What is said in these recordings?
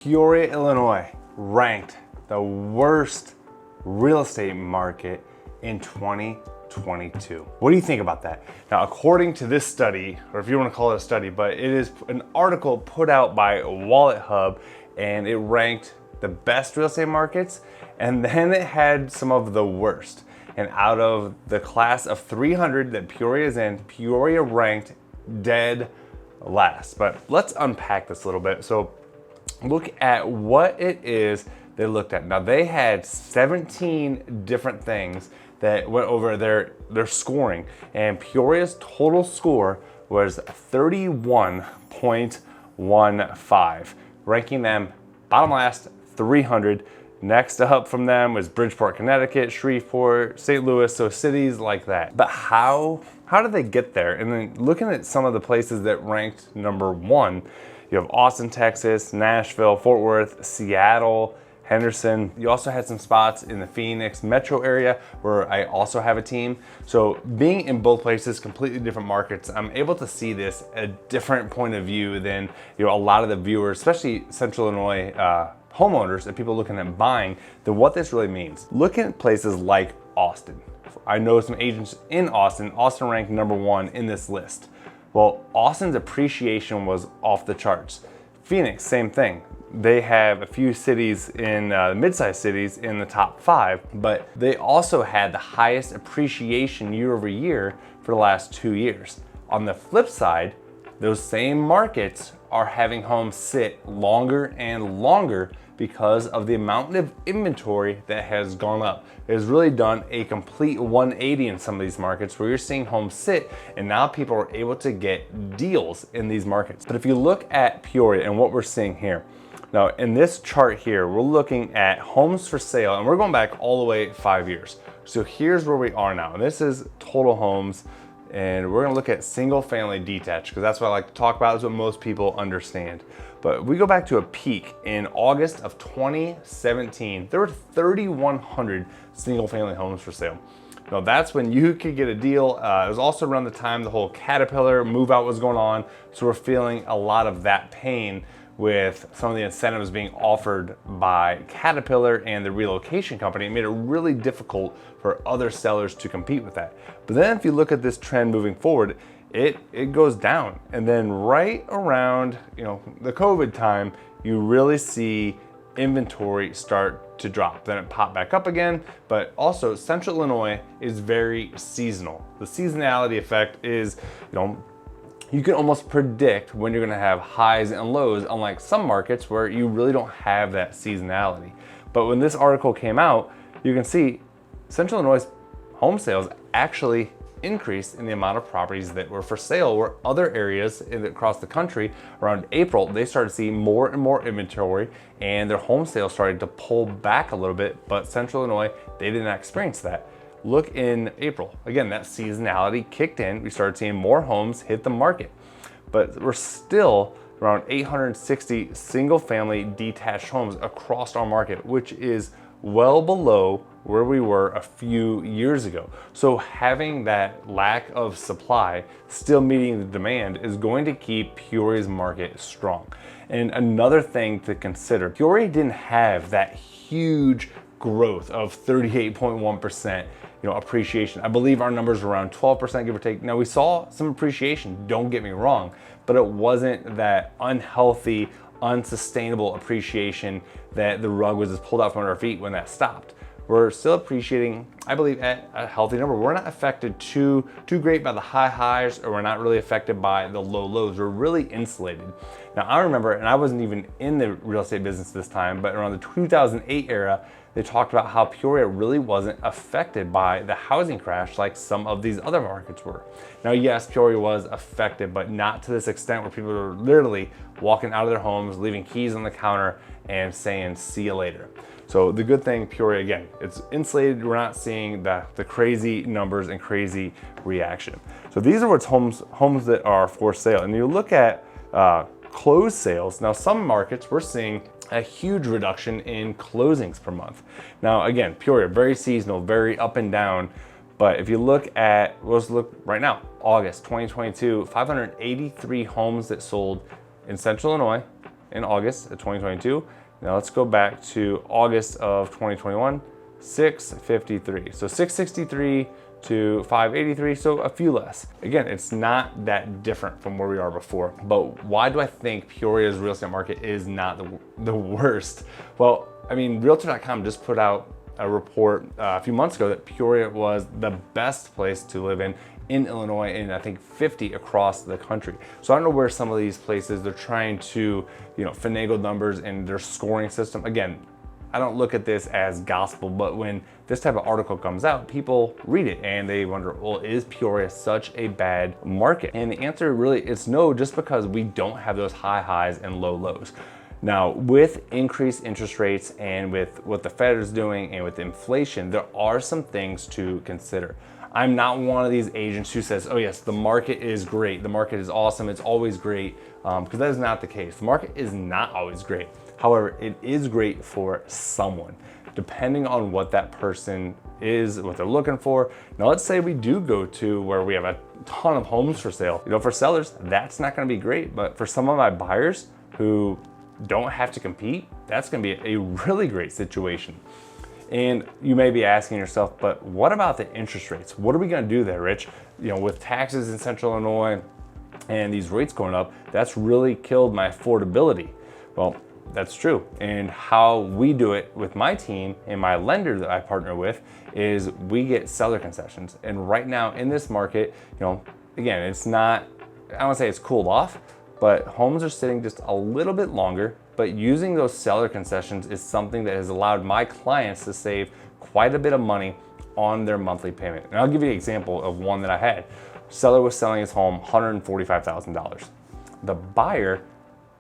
Peoria, Illinois, ranked the worst real estate market in 2022. What do you think about that? Now, according to this study, or if you want to call it a study, but it is an article put out by WalletHub, and it ranked the best real estate markets, and then it had some of the worst. And out of the class of 300 that Peoria is in, Peoria ranked dead last. But let's unpack this a little bit. So look at what it is they looked at. Now, they had 17 different things that went over their scoring, and Peoria's total score was 31.15, ranking them bottom last 300. Next up from them was Bridgeport, Connecticut, Shreveport, St. Louis, so cities like that. But how did they get there? And then looking at some of the places that ranked number one, you have Austin, Texas, Nashville, Fort Worth, Seattle, Henderson. You also had some spots in the Phoenix metro area where I also have a team. So being in both places, completely different markets, I'm able to see this a different point of view than a lot of the viewers, especially Central Illinois homeowners and people looking at buying, than what this really means. Looking at places like Austin. I know some agents in Austin. Austin ranked number one in this list. Well, Austin's appreciation was off the charts. Phoenix, same thing. They have a few cities in mid-sized cities in the top 5, but they also had the highest appreciation year over year for the last 2 years. On the flip side, those same markets are having homes sit longer and longer because of the amount of inventory that has gone up. It has really done a complete 180 in some of these markets where you're seeing homes sit, and now people are able to get deals in these markets. But if you look at Peoria and what we're seeing here, now in this chart here, we're looking at homes for sale, and we're going back all the way 5 years. So here's where we are now. And this is total homes, and we're gonna look at single family detached because that's what I like to talk about. That's what most people understand. But we go back to a peak in August of 2017. There were 3,100 single family homes for sale. Now that's when you could get a deal. It was also around the time the whole Caterpillar move out was going on. So we're feeling a lot of that pain with some of the incentives being offered by Caterpillar and the relocation company. It made it really difficult for other sellers to compete with that. But then if you look at this trend moving forward, it goes down. And then right around the COVID time, you really see inventory start to drop. Then it popped back up again, but also Central Illinois is very seasonal. The seasonality effect is, you can almost predict when you're gonna have highs and lows, unlike some markets where you really don't have that seasonality. But when this article came out, you can see Central Illinois home sales actually increased in the amount of properties that were for sale, where other areas across the country around April, they started seeing more and more inventory and their home sales started to pull back a little bit, but Central Illinois, they did not experience that. Look in April, again, that seasonality kicked in. We started seeing more homes hit the market, but we're still around 860 single family detached homes across our market, which is well below where we were a few years ago. So having that lack of supply still meeting the demand is going to keep Peoria's market strong. And another thing to consider, Peoria didn't have that huge growth of 38.1% appreciation. I believe our numbers were around 12%, give or take. Now we saw some appreciation, don't get me wrong, but it wasn't that unhealthy, unsustainable appreciation that the rug was just pulled out from under our feet when that stopped. We're still appreciating, I believe, at a healthy number. We're not affected too great by the high highs, or we're not really affected by the low lows. We're really insulated. Now I remember, and I wasn't even in the real estate business this time, but around the 2008 era, they talked about how Peoria really wasn't affected by the housing crash like some of these other markets were. Now, yes, Peoria was affected, but not to this extent where people were literally walking out of their homes, leaving keys on the counter and saying, see you later. So the good thing, Peoria, again, it's insulated. We're not seeing the crazy numbers and crazy reaction. So these are what's homes that are for sale. And you look at closed sales. Now, some markets we're seeing a huge reduction in closings per month. Now, again, Peoria, very seasonal, very up and down. But if you look at, let's look right now, August 2022, 583 homes that sold in Central Illinois, in August of 2022. Now let's go back to August of 2021, 653. So 663 to 583, so a few less. Again, it's not that different from where we are before. But why do I think Peoria's real estate market is not the worst? Well, I mean, Realtor.com just put out a report a few months ago that Peoria was the best place to live in Illinois, and I think 50 across the country. So I don't know where some of these places they're trying to, finagle numbers in their scoring system. Again, I don't look at this as gospel, but when this type of article comes out, people read it and they wonder, well, is Peoria such a bad market? And the answer really is no, just because we don't have those high highs and low lows. Now, with increased interest rates and with what the Fed is doing and with inflation, there are some things to consider. I'm not one of these agents who says, oh yes, the market is great, the market is awesome, it's always great, because that is not the case. The market is not always great. However, it is great for someone, depending on what that person is, what they're looking for. Now, let's say we do go to where we have a ton of homes for sale. For sellers, that's not gonna be great, but for some of my buyers who don't have to compete, that's gonna be a really great situation. And you may be asking yourself, but what about the interest rates? What are we gonna do there, Rich? With taxes in Central Illinois and these rates going up, that's really killed my affordability. Well, that's true. And how we do it with my team and my lender that I partner with is we get seller concessions. And right now in this market, again, it's not, I don't wanna say it's cooled off, but homes are sitting just a little bit longer. But using those seller concessions is something that has allowed my clients to save quite a bit of money on their monthly payment. And I'll give you an example of one that I had. Seller was selling his home $145,000. The buyer,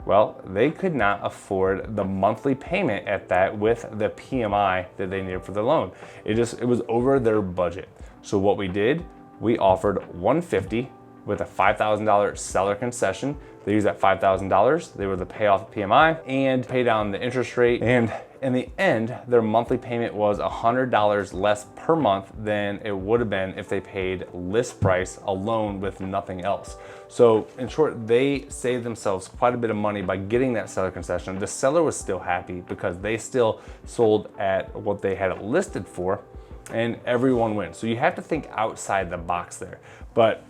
well, they could not afford the monthly payment at that with the PMI that they needed for the loan. It was over their budget. So what we did, we offered $150,000 with a $5,000 seller concession. They used that $5,000, they were to pay off the PMI and pay down the interest rate. And in the end, their monthly payment was $100 less per month than it would have been if they paid list price alone with nothing else. So in short, they saved themselves quite a bit of money by getting that seller concession. The seller was still happy because they still sold at what they had it listed for, and everyone wins. So you have to think outside the box there. But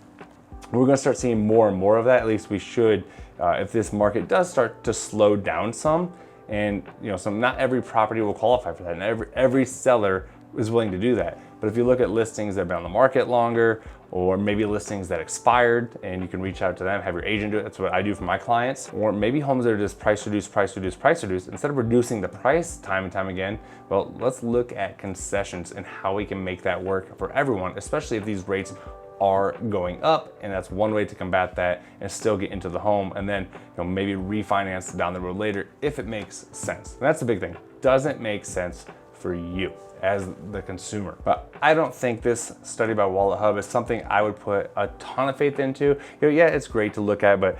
we're gonna start seeing more and more of that. At least we should, if this market does start to slow down some, and not every property will qualify for that, and every seller is willing to do that. But if you look at listings that have been on the market longer, or maybe listings that expired, and you can reach out to them, have your agent do it. That's what I do for my clients. Or maybe homes that are just price reduced, price reduced, price reduced. Instead of reducing the price time and time again, well, let's look at concessions and how we can make that work for everyone, especially if these rates are going up, and that's one way to combat that and still get into the home, and then maybe refinance down the road later if it makes sense. And that's the big thing. Does it make sense for you as the consumer? But I don't think this study by WalletHub is something I would put a ton of faith into. Yeah, it's great to look at, but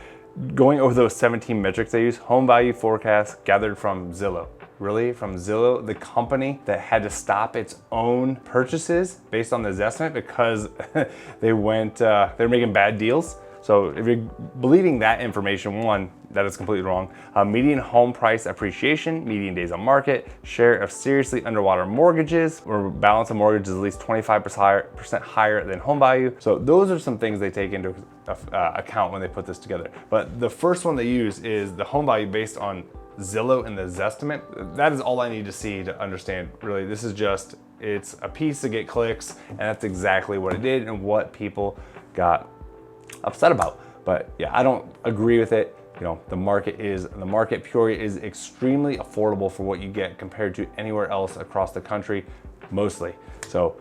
going over those 17 metrics they use, home value forecast gathered from Zillow. Really, from Zillow, the company that had to stop its own purchases based on this estimate because they're making bad deals. So if you're believing that information, one, that is completely wrong. Median home price appreciation, median days on market, share of seriously underwater mortgages, or balance of mortgages is at least 25% higher than home value. So those are some things they take into account when they put this together. But the first one they use is the home value based on Zillow and the Zestimate. That is all I need to see to understand. Really, this is just, it's a piece to get clicks, and that's exactly what it did and what people got upset about. But yeah, I don't agree with it. The market Peoria is extremely affordable for what you get compared to anywhere else across the country, mostly. So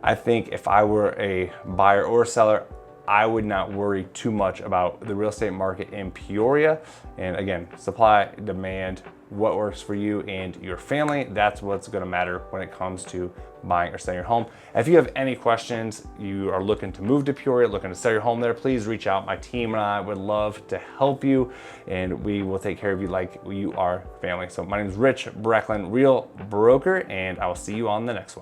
I think if I were a buyer or a seller, I would not worry too much about the real estate market in Peoria. And again, supply, demand, what works for you and your family, that's what's gonna matter when it comes to buying or selling your home. If you have any questions, you are looking to move to Peoria, looking to sell your home there, please reach out. My team and I would love to help you, and we will take care of you like you are family. So my name is Rich Brecklin, Real Broker, and I will see you on the next one.